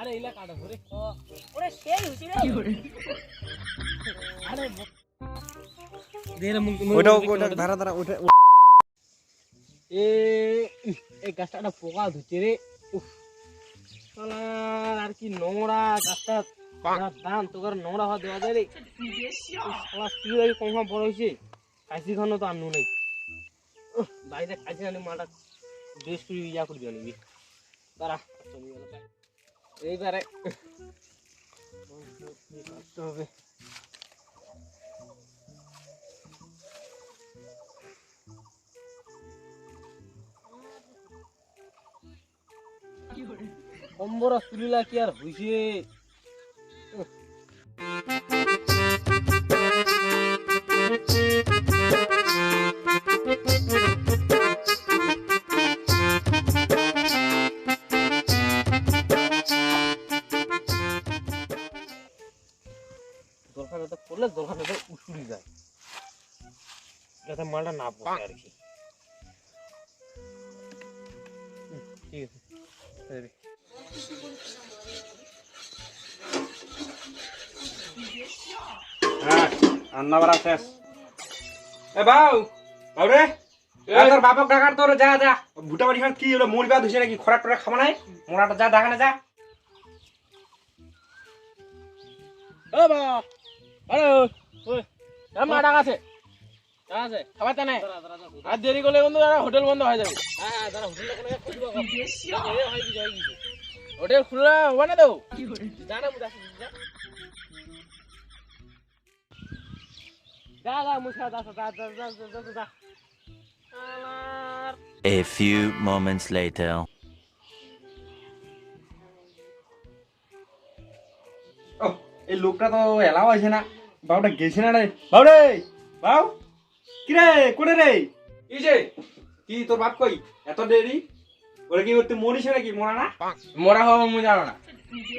আরে ইলা কাটা ধরে ওরে সেই হইছে রে আরে দেরে মুখ ওটা ধারা ধারা ওটা এ এই গাছটা পোকা ধুচ্ছে রে উফ শালা আর কি নোংরা গাছটা দাম তোর নোংরা হওয়া দেওয়া যায় রে শালা তুই আগে কম বড় হয়েছে কাশি খানো তো আনু নেই বাইরে কাশি আনি মাটা বেশ করে ইয়া করবি আনিবি তারা চলে গেল এইবারে করতে হবে কম্বর তুলিলা কি আর হইছে দোলখানাতে পড়লে দোলখানাতে উছুড়ি যায় যাতে মালটা না পড়ে আর কি ঠিক আছে হ্যাঁ রান্না বাড়া শেষ এ বাউ বাউ রে তোর বাপক ডাকার তোর যা যা ভুটা বাড়ি খান কি হলো মুড়ি বাদ হইছে নাকি খরা টরা খাবা নাই মোড়াটা যা দেখা না যা ও বাবা আরে ওই আমার ডাক আছে খাবার তা নাই আর দেরি করলে বন্ধু হোটেল বন্ধ হয়ে যাবে হ্যাঁ দাঁড়া হোটেল কোনো খুলবো হোটেল খোলা হবে না তো জানা মুদা যা মুছা যা A few moments later. ও এই লোকটা তো এলাও আছে না বাউটা গেছে না রে বাউ রে বাউ কি রে কোনে রে কি যে কি তোর বাপ কই এত দেরি ওরে কি করতে মরিস নাকি মরা না মরা হবো মুই জানো না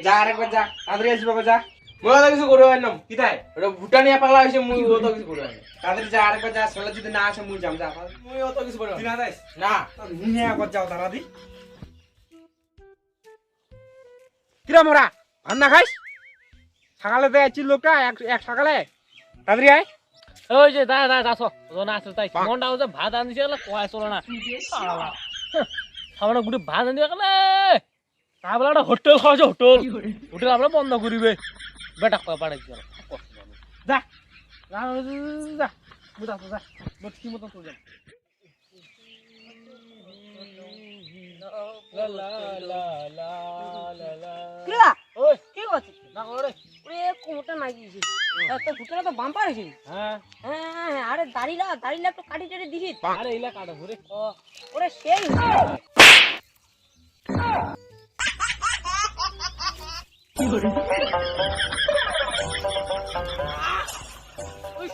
যা আরেকবার যা তাড়াতাড়ি আসবি বাবা যা মোরা তো কিছু করবে না কিতাই ওটা ভুটানিয়া পাগলা হয়েছে মুই ও তো কিছু করবে না তাড়াতাড়ি যা আরেকবার যা ছেলে যদি না আসে মুই যাম যা মুই ও তো কিছু করবে তুই না না যাইস না নিয়ে একবার যাও তাড়াতাড়ি কিরা মোরা ভাত না খাইস সকালে তো আছি লোকটা এক সকালে তাড়াতাড়ি আয় ওই যে দাঁড়া আসো না আসলে তাই মনটা হচ্ছে ভাত আনছে গেলে কয় চলো না আমরা গুটি ভাত আনতে গেলে তারপরে একটা হোটেল খাওয়াছে হোটেল আমরা বন্ধ করিবে বেটা কয় পাড়াই যা যা যা বুঝা যা কি মতো চলে লা লা লা লা লা লা কিরা ওই কি করছিস না করে ওরে কোমটা নাই দিছিস তো ভুটানা তো বাম্পার হইছে হ্যাঁ হ্যাঁ আরে দাড়িলা তো কাটি টাটি দিছিস আরে ইলা কাটা ধরে ওরে সেই হইছে ওই